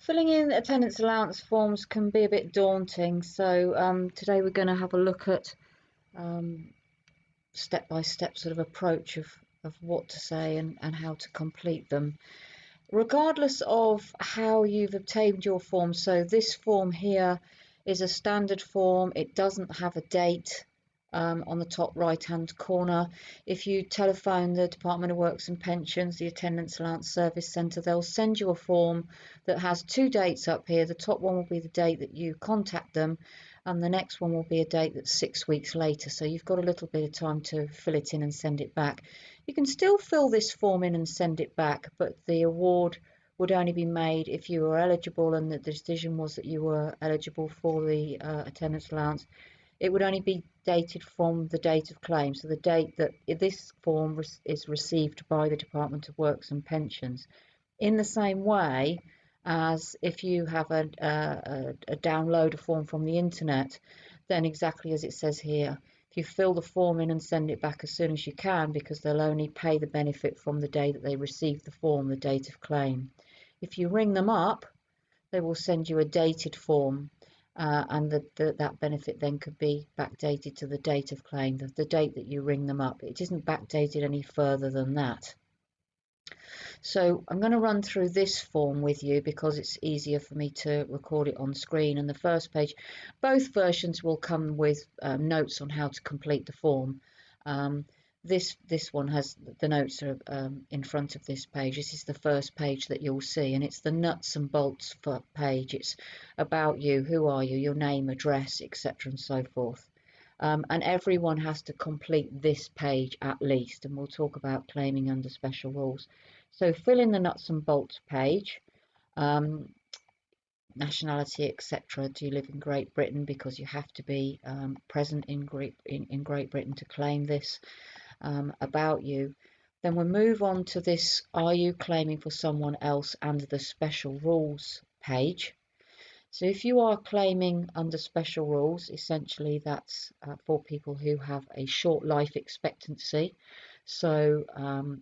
Filling in attendance allowance forms can be a bit daunting, so today we're going to have a look at step-by-step sort of approach of what to say and how to complete them. Regardless of how you've obtained your form, so this form here is a standard form. It doesn't have a date on the top right hand corner. If you telephone the Department of Works and Pensions, the Attendance Allowance Service Centre, they'll send you a form that has two dates up here. The top one will be the date that you contact them, and the next one will be a date that's 6 weeks later. So you've got a little bit of time to fill it in and send it back. You can still fill this form in and send it back, but the award would only be made if you were eligible and that the decision was that you were eligible for the attendance allowance. It would only be dated from the date of claim, so the date that this form is received by the Department of Works and Pensions. In the same way as if you have a download a form from the internet, then exactly as it says here, if you fill the form in and send it back as soon as you can, because they'll only pay the benefit from the day that they receive the form, the date of claim. If you ring them up, they will send you a dated form, and that benefit then could be backdated to the date of claim, the date that you ring them up. It isn't backdated any further than that. So I'm going to run through this form with you because it's easier for me to record it on screen. And the first page, both versions will come with notes on how to complete the form. This one has the notes are in front of this page. This is the first page that you'll see, and it's the nuts and bolts page. It's about you, who are you, your name, address, etc., and so forth. And everyone has to complete this page at least, and we'll talk about claiming under special rules. So fill in the nuts and bolts page, nationality, etc. Do you live in Great Britain? Because you have to be present in Great Britain to claim this. About you. Then we'll move on to this, are you claiming for someone else, under the special rules page. So if you are claiming under special rules, essentially that's for people who have a short life expectancy. So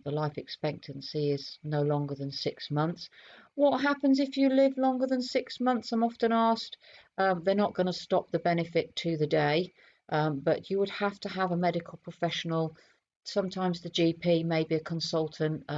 the life expectancy is no longer than 6 months. What happens if you live longer than 6 months? I'm often asked. They're not going to stop the benefit to the day, but you would have to have a medical professional, sometimes the GP, maybe a consultant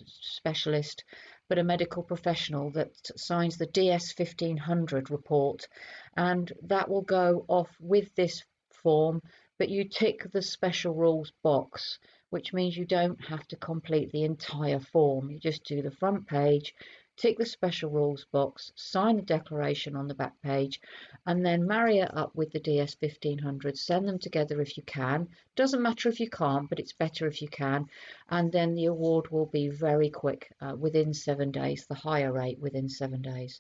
specialist, but a medical professional that signs the DS 1500 report, and that will go off with this form, but you tick the special rules box, which means you don't have to complete the entire form. You just do the front page, tick the special rules box, sign the declaration on the back page, and then marry it up with the DS 1500. Send them together if you can. Doesn't matter if you can't, but it's better if you can. And then the award will be very quick, within 7 days, the higher rate within 7 days.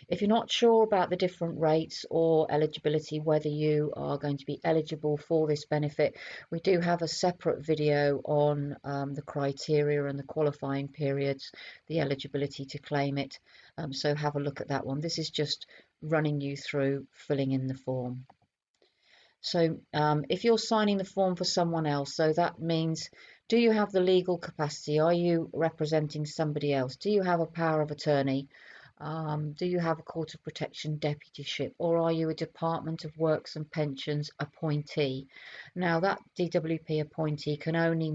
If you're not sure about the different rates or eligibility, whether you are going to be eligible for this benefit, we do have a separate video on the criteria and the qualifying periods, the eligibility to claim it. So have a look at that one. This is just running you through filling in the form. So if you're signing the form for someone else, so that means, do you have the legal capacity? Are you representing somebody else? Do you have a power of attorney? Do you have a Court of Protection deputyship, or are you a Department of Works and Pensions appointee? Now that DWP appointee can only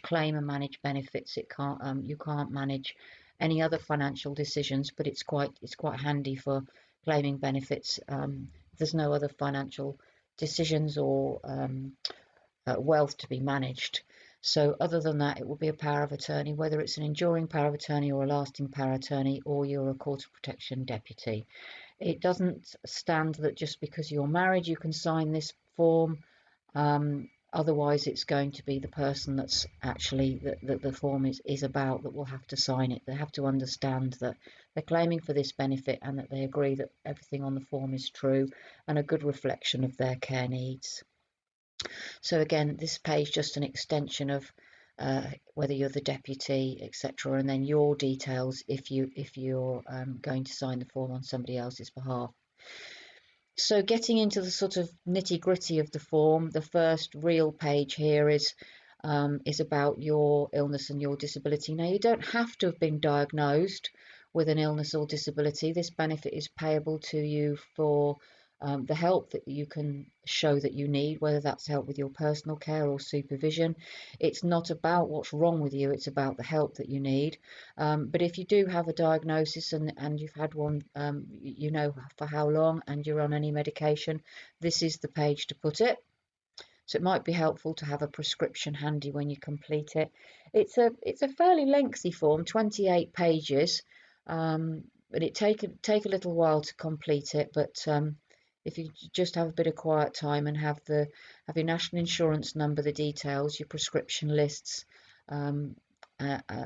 claim and manage benefits. It can't, you can't manage any other financial decisions, but it's quite handy for claiming benefits. There's no other financial decisions or wealth to be managed. So other than that, it will be a power of attorney, whether it's an enduring power of attorney or a lasting power of attorney, or you're a Court of Protection deputy. It doesn't stand that just because you're married you can sign this form. Otherwise it's going to be the person that's actually that the form is about that will have to sign it. They have to understand that they're claiming for this benefit and that they agree that everything on the form is true and a good reflection of their care needs. So again, this page just an extension of whether you're the deputy, etc., and then your details if you're going to sign the form on somebody else's behalf. So getting into the sort of nitty-gritty of the form, the first real page here is about your illness and your disability. Now, you don't have to have been diagnosed with an illness or disability. This benefit is payable to you for the help that you can show that you need, whether that's help with your personal care or supervision. It's not about what's wrong with you, it's about the help that you need. But if you do have a diagnosis and you've had one, you know for how long, and you're on any medication, this is the page to put it. So it might be helpful to have a prescription handy when you complete it. It's a fairly lengthy form, 28 pages, but it take a little while to complete it. But if you just have a bit of quiet time and have your national insurance number, the details, your prescription lists,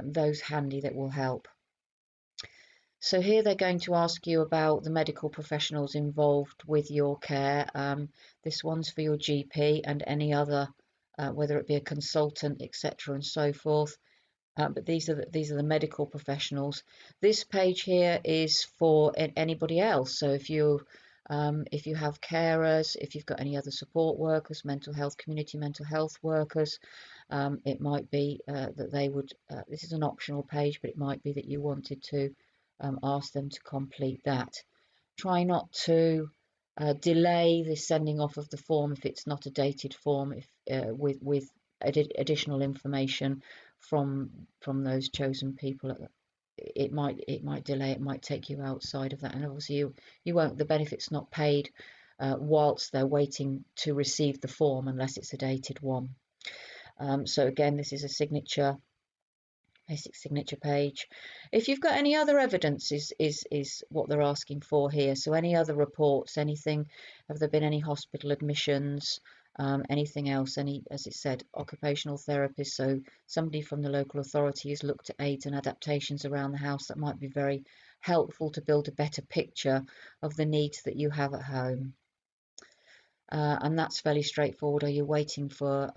those handy, that will help. So here they're going to ask you about the medical professionals involved with your care. This one's for your GP and any other, whether it be a consultant, etc., and so forth. But these are the medical professionals. This page here is for anybody else. So if you have carers, if you've got any other support workers, mental health, community mental health workers, it might be that they would. This is an optional page, but it might be that you wanted to ask them to complete that. Try not to delay the sending off of the form if it's not a dated form, if with additional information from those chosen people. It might delay, it might take you outside of that, and obviously you won't, the benefit's not paid whilst they're waiting to receive the form, unless it's a dated one. So again, this is a basic signature page. If you've got any other evidence is what they're asking for here. So any other reports, anything, have there been any hospital admissions, anything else, any, as it said, occupational therapist, so somebody from the local authority has looked at aids and adaptations around the house. That might be very helpful to build a better picture of the needs that you have at home. And that's fairly straightforward. Are you waiting for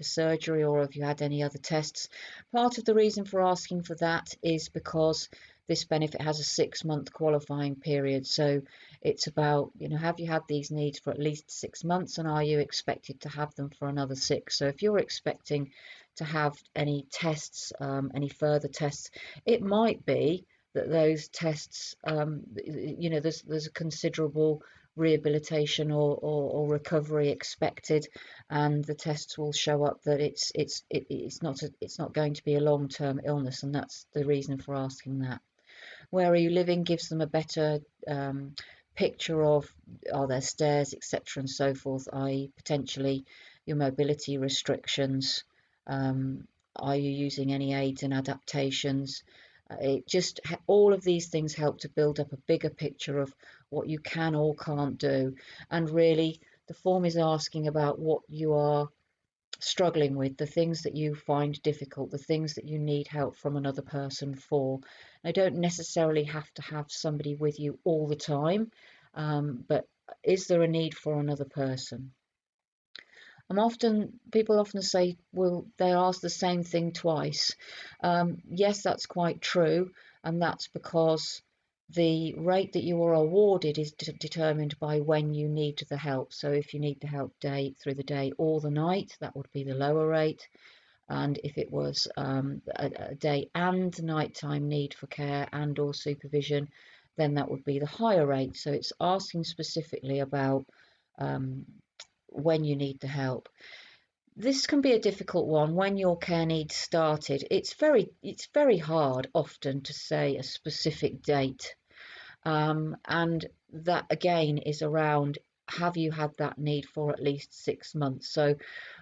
surgery, or have you had any other tests? Part of the reason for asking for that is because this benefit has a 6-month qualifying period. So it's about, have you had these needs for at least 6 months, and are you expected to have them for another 6? So if you're expecting to have any tests, any further tests, it might be that those tests, there's a considerable rehabilitation or recovery expected, and the tests will show up that it's not going to be a long-term illness, and that's the reason for asking that. Where are you living gives them a better picture of, are there stairs, etc., and so forth, i.e. potentially your mobility restrictions, are you using any aids and adaptations. All of these things help to build up a bigger picture of what you can or can't do. And really, the form is asking about what you are struggling with, the things that you find difficult, the things that you need help from another person for. They don't necessarily have to have somebody with you all the time, but is there a need for another person? People often say, well, they ask the same thing twice. Yes, that's quite true, and that's because the rate that you are awarded is determined by when you need the help. So if you need the help through the day or the night, that would be the lower rate. And if it was a day and nighttime need for care and or supervision, then that would be the higher rate. So it's asking specifically about when you need the help. This can be a difficult one when your care needs started. It's very hard often to say a specific date, and that again is around, have you had that need for at least 6 months? So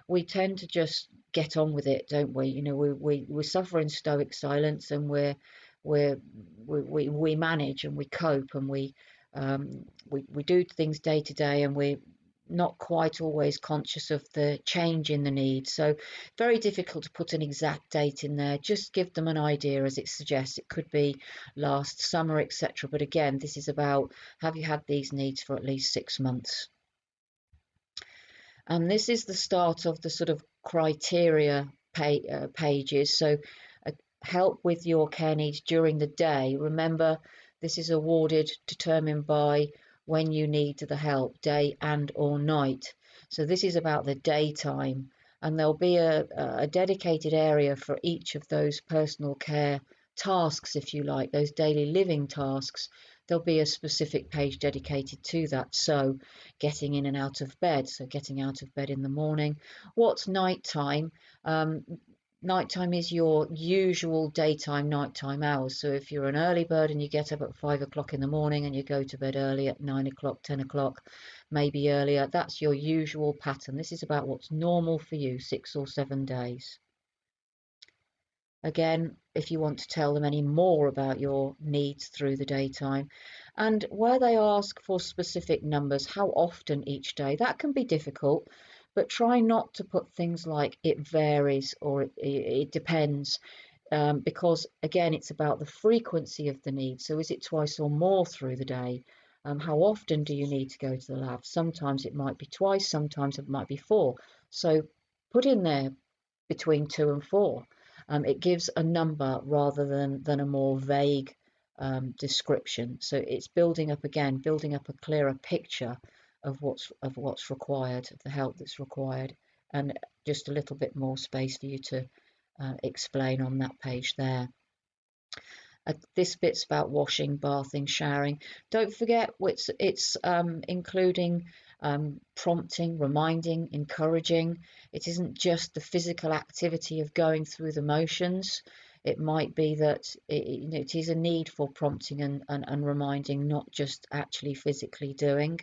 we tend to just get on with it, don't we? We suffer in stoic silence, and we manage and we cope, and we do things day to day, and we're not quite always conscious of the change in the need. So very difficult to put an exact date in there. Just give them an idea, as it suggests. It could be last summer, etc. But again, this is about, have you had these needs for at least 6 months? And this is the start of the sort of criteria pages. So help with your care needs during the day. Remember, this is awarded, determined by when you need the help, day and or night. So this is about the daytime, and there'll be a dedicated area for each of those personal care tasks, if you like, those daily living tasks, there'll be a specific page dedicated to that. So getting in and out of bed, so getting out of bed in the morning. What's nighttime? Nighttime is your usual daytime, nighttime hours. So if you're an early bird and you get up at 5 o'clock in the morning and you go to bed early at 9 o'clock, 10 o'clock, maybe earlier, that's your usual pattern. This is about what's normal for you, 6 or 7 days. Again, if you want to tell them any more about your needs through the daytime, and where they ask for specific numbers, how often each day, that can be difficult, but try not to put things like it varies or it depends, because again, it's about the frequency of the need. So is it twice or more through the day? How often do you need to go to the lab? Sometimes it might be twice, sometimes it might be 4. So put in there between 2 and 4. It gives a number rather than a more vague description. So it's building up a clearer picture of what's required, of the help that's required, and just a little bit more space for you to explain on that page there. This bit's about washing, bathing, showering. Don't forget it's including prompting, reminding, encouraging. It isn't just the physical activity of going through the motions. It might be that it is a need for prompting and reminding, not just actually physically doing.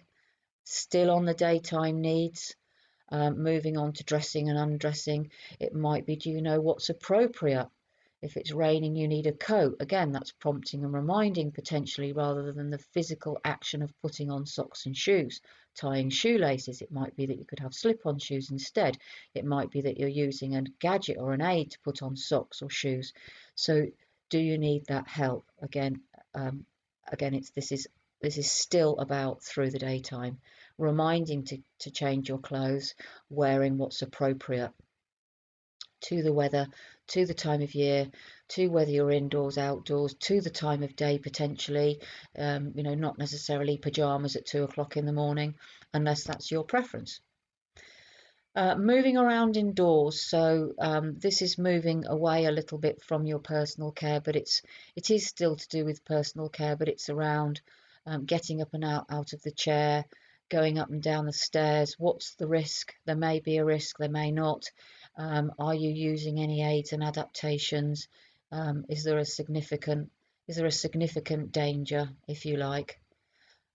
Still on the daytime needs. Moving on to dressing and undressing, it might be, do you know what's appropriate? If it's raining, you need a coat. Again, that's prompting and reminding potentially rather than the physical action of putting on socks and shoes. Tying shoelaces, it might be that you could have slip-on shoes instead. It might be that you're using a gadget or an aid to put on socks or shoes. So do you need that help? Again, this is still about through the daytime, reminding to change your clothes, wearing what's appropriate to the weather, to the time of year, to whether you're indoors, outdoors, to the time of day potentially, not necessarily pajamas at 2 o'clock in the morning, unless that's your preference. Moving around indoors, so this is moving away a little bit from your personal care, but it is still to do with personal care, but it's around getting up and out of the chair, going up and down the stairs. What's the risk? There may be a risk, there may not. Are you using any aids and adaptations? Is there a significant danger, if you like?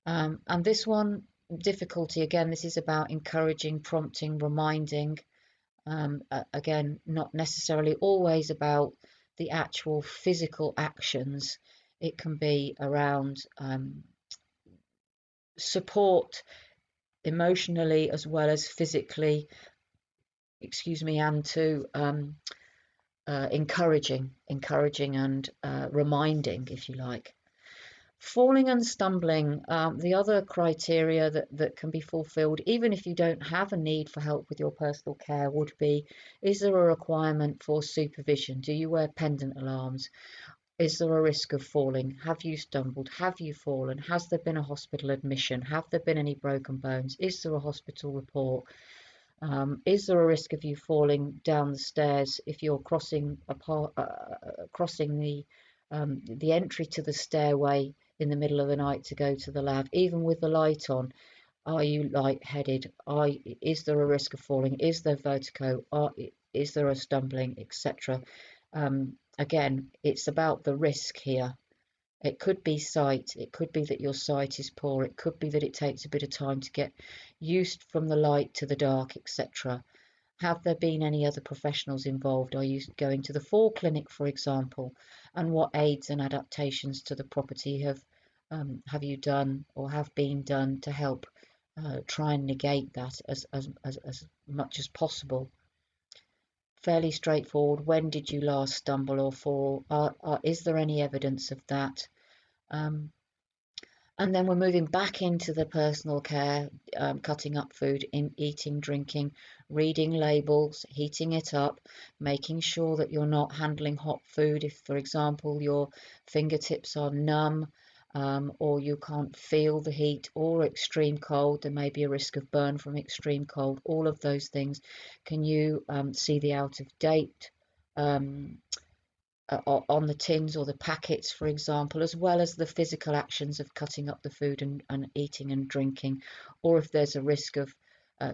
And this one, difficulty, again, this is about encouraging, prompting, reminding. Again, not necessarily always about the actual physical actions. It can be around support emotionally as well as physically, and to encouraging and reminding, if you like. Falling and stumbling, the other criteria that can be fulfilled, even if you don't have a need for help with your personal care, would be, is there a requirement for supervision? Do you wear pendant alarms? Is there a risk of falling? Have you stumbled? Have you fallen? Has there been a hospital admission? Have there been any broken bones? Is there a hospital report? Is there a risk of you falling down the stairs if you're crossing the entry to the stairway in the middle of the night to go to the lab, even with the light on? Are you lightheaded? Is there a risk of falling? Is there vertigo? Is there a stumbling, etc.? Again, it's about the risk here. It could be sight, it could be that your sight is poor, it could be that it takes a bit of time to get used from the light to the dark, etc. Have there been any other professionals involved? Are you going to the fall clinic, for example? And what aids and adaptations to the property have you done or have been done to help try and negate that as much as possible? Fairly straightforward. When did you last stumble or fall? Is there any evidence of that? And then we're moving back into the personal care, cutting up food, eating, drinking, reading labels, heating it up, making sure that you're not handling hot food. If, for example, your fingertips are numb, or you can't feel the heat, or extreme cold, there may be a risk of burn from extreme cold. All of those things. Can you see the out of date on the tins or the packets, for example, as well as the physical actions of cutting up the food and eating and drinking, or if there's a risk of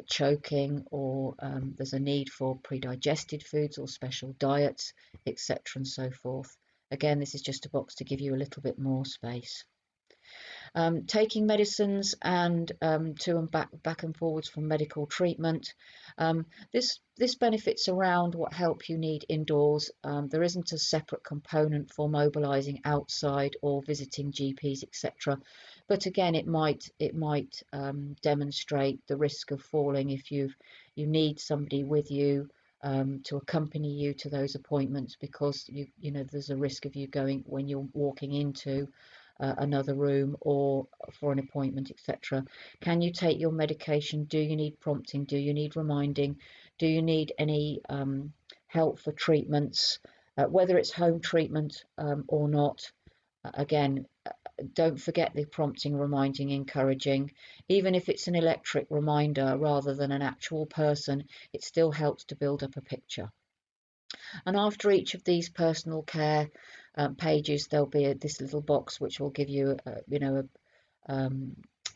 choking, or there's a need for pre-digested foods or special diets, etc. and so forth. Again, this is just a box to give you a little bit more space. Taking medicines and to and back and forwards from medical treatment. This benefits around what help you need indoors. There isn't a separate component for mobilising outside or visiting GPs, etc. But again, it might demonstrate the risk of falling if you need somebody with you to accompany you to those appointments, because you know there's a risk of you going when you're walking into another room or for an appointment, etc. Can you take your medication? Do you need prompting? Do you need reminding? Do you need any help for treatments, whether it's home treatment or not? Again, don't forget the prompting, reminding, encouraging. Even if it's an electric reminder rather than an actual person, it still helps to build up a picture. And after each of these personal care pages, there'll be this little box which will give you, a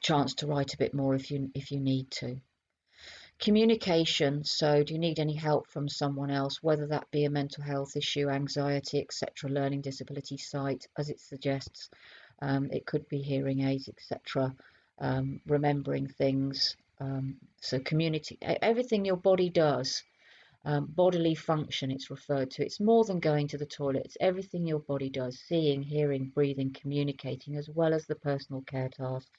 chance to write a bit more if you need to. Communication. So, do you need any help from someone else, whether that be a mental health issue, anxiety, etc., learning disability site, as it suggests. It could be hearing aids, etc., remembering things. So, community, everything your body does. Bodily function, it's referred to. It's more than going to the toilet. It's everything your body does: seeing, hearing, breathing, communicating, as well as the personal care tasks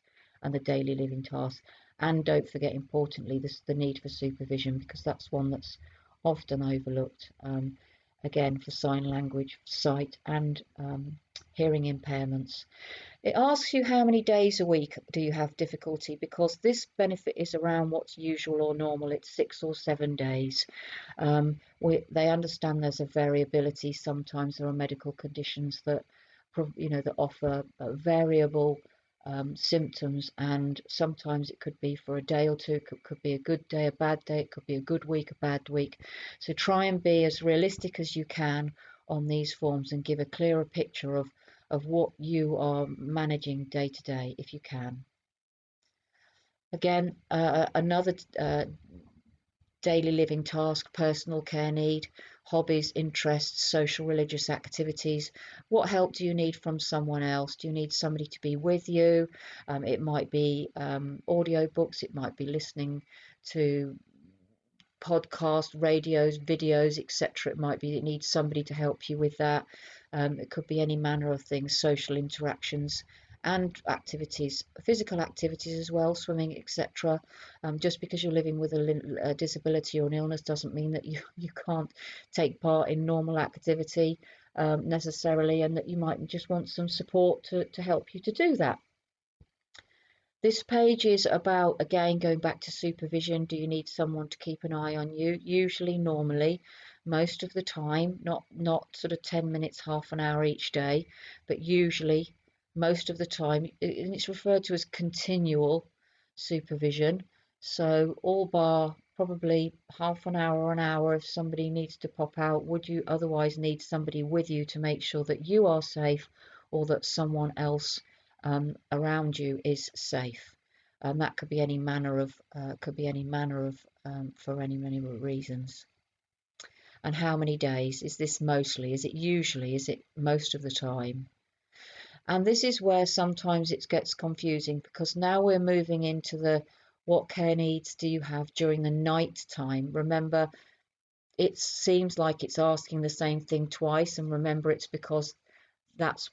and the daily living tasks. And don't forget, importantly, the need for supervision, because that's one that's often overlooked. Again, for sign language, sight, and hearing impairments. It asks you how many days a week do you have difficulty, because this benefit is around what's usual or normal. It's 6 or 7 days. They understand there's a variability. Sometimes there are medical conditions that that offer variable symptoms, and sometimes it could be for a day or two. It could be a good day, a bad day. It could be a good week, a bad week. So try and be as realistic as you can on these forms and give a clearer picture of what you are managing day to day, if you can. Again, another daily living task, personal care need, hobbies, interests, social, religious activities. What help do you need from someone else? Do you need somebody to be with you? It might be audio books, it might be listening to podcasts, radios, videos, etc. It might be it needs somebody to help you with that. It could be any manner of things, social interactions and activities, physical activities as well, swimming, etc. Just because you're living with a disability or an illness doesn't mean that you can't take part in normal activity necessarily, and that you might just want some support to help you to do that. This page is about, again, going back to supervision. Do you need someone to keep an eye on you? Usually, normally, most of the time, not sort of 10 minutes, half an hour each day, but usually, most of the time, and it's referred to as continual supervision. So all bar probably half an hour or an hour if somebody needs to pop out. Would you otherwise need somebody with you to make sure that you are safe, or that someone else around you is safe? That could be any manner of for many reasons. And how many days? Is this mostly? Is it usually? Is it most of the time? And this is where sometimes it gets confusing, because now we're moving into the what care needs do you have during the night time. Remember, it seems like it's asking the same thing twice, and remember, it's because that's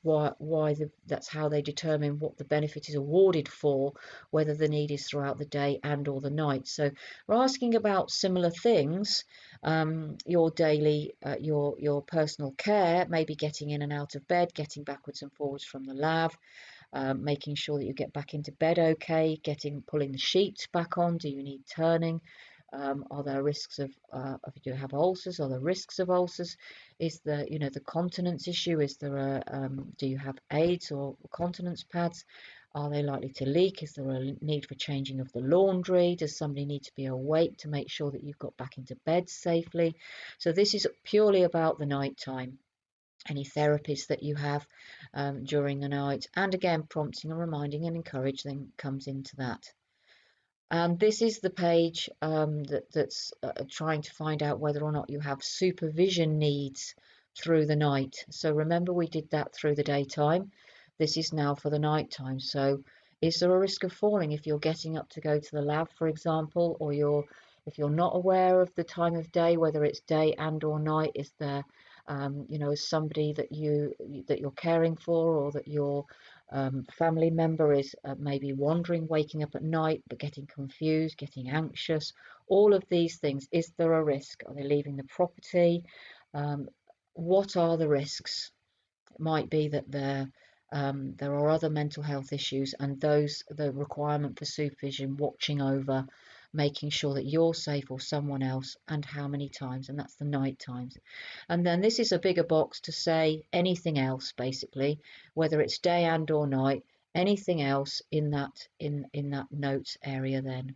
that's how they determine what the benefit is awarded for, whether the need is throughout the day and or the night. So we're asking about similar things. Your daily your personal care, maybe getting in and out of bed, getting backwards and forwards from the lab, making sure that you get back into bed okay, pulling the sheets back on. Do you need turning? Are there risks of if you have ulcers? Are there risks of ulcers? Is the the continence issue? Is there a do you have aids or continence pads? Are they likely to leak? Is there a need for changing of the laundry? Does somebody need to be awake to make sure that you've got back into bed safely? So this is purely about the night time. any therapies that you have during the night, and again prompting and reminding and encouraging comes into that. And this is the page that's trying to find out whether or not you have supervision needs through the night. So remember, we did that through the daytime. This is now for the night time. So is there a risk of falling if you're getting up to go to the lab, for example, or if you're not aware of the time of day, whether it's day and or night? Is there is somebody that you're caring for, or that your family member is maybe wandering, waking up at night, but getting confused, getting anxious? All of these things. Is there a risk? Are they leaving the property? What are the risks? It might be that there are other mental health issues, and the requirement for supervision, watching over, making sure that you're safe or someone else, and how many times, and that's the night times. And then this is a bigger box to say anything else, basically, whether it's day and or night, anything else in that notes area. Then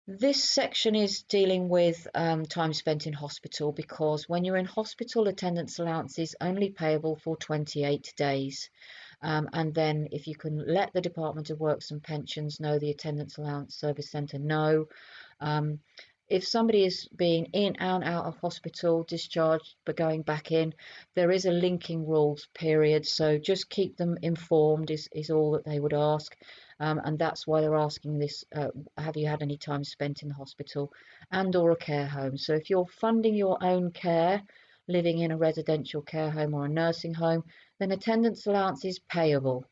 this section is dealing with time spent in hospital, because when you're in hospital, attendance allowance is only payable for 28 days. And then if you can let the Department of Works and Pensions know, the Attendance Allowance Service Centre know, if somebody is being in and out of hospital, discharged but going back in, there is a linking rules period, so just keep them informed is all that they would ask. And that's why they're asking this, have you had any time spent in the hospital and or a care home? So if you're funding your own care, living in a residential care home or a nursing home, then attendance allowance is payable.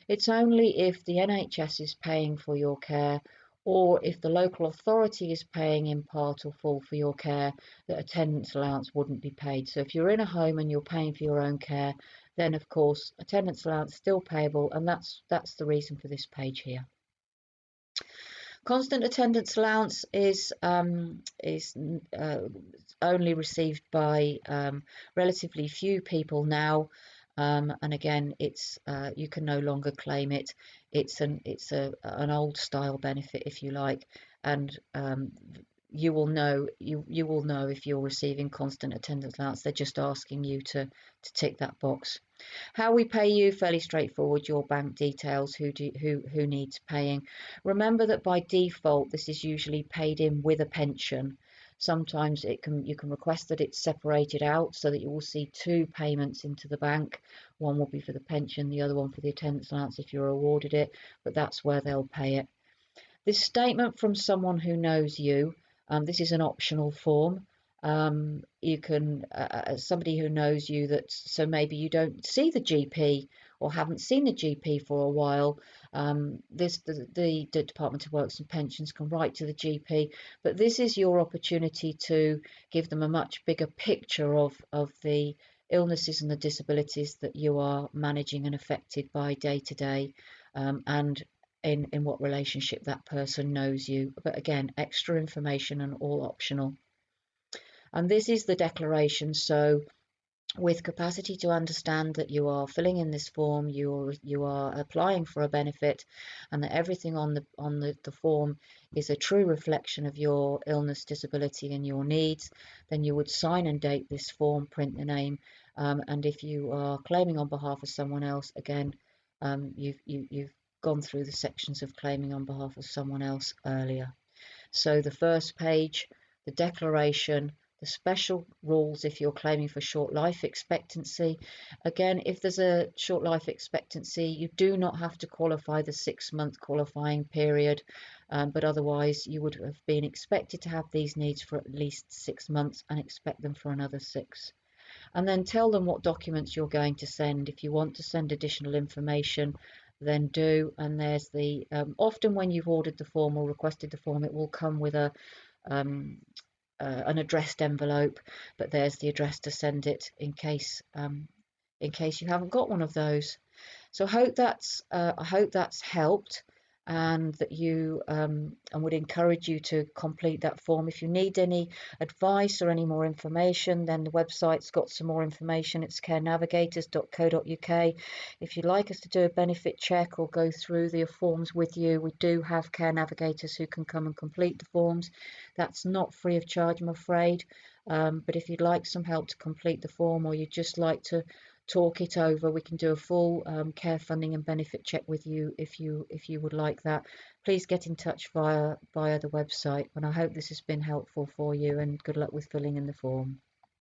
It's only if the NHS is paying for your care, or if the local authority is paying in part or full for your care, that attendance allowance wouldn't be paid. So if you're in a home and you're paying for your own care, then of course attendance allowance is still payable, and that's the reason for this page here. Constant attendance allowance is only received by relatively few people now. And again, it's you can no longer claim it. It's an old style benefit, if you like, and you will know if you're receiving constant attendance allowance. They're just asking you to tick that box. How we pay you, fairly straightforward. Your bank details, who needs paying. Remember that by default this is usually paid in with a pension. Sometimes you can request that it's separated out, so that you will see two payments into the bank. One will be for the pension, the other one for the attendance allowance if you're awarded it, but that's where they'll pay it. This statement from someone who knows you, this is an optional form. You can, somebody who knows you, that so maybe you don't see the GP or haven't seen the GP for a while. The Department of Works and Pensions can write to the GP, but this is your opportunity to give them a much bigger picture of the illnesses and the disabilities that you are managing and affected by day to day, and in what relationship that person knows you. But again, extra information and all optional. And this is the declaration. So with capacity to understand that you are filling in this form, you are applying for a benefit, and that everything on the form is a true reflection of your illness, disability, and your needs, then you would sign and date this form, print the name, and if you are claiming on behalf of someone else, again, you've gone through the sections of claiming on behalf of someone else earlier. So the first page, the declaration, the special rules if you're claiming for short life expectancy. Again, if there's a short life expectancy, you do not have to qualify the 6-month qualifying period, but otherwise you would have been expected to have these needs for at least 6 months and expect them for another 6. And then tell them what documents you're going to send. If you want to send additional information, then do. And there's the often when you've ordered the form or requested the form, it will come with an addressed envelope, but there's the address to send it in case you haven't got one of those. So I hope that's helped. and that you and would encourage you to complete that form. If you need any advice or any more information, then the website's got some more information. It's carenavigators.co.uk. If you'd like us to do a benefit check or go through the forms with you, we do have care navigators who can come and complete the forms. That's not free of charge, I'm afraid. But if you'd like some help to complete the form, or you'd just like to talk it over, we can do a full care funding and benefit check with you if you would like that. Please get in touch via the website, and I hope this has been helpful for you, and good luck with filling in the form.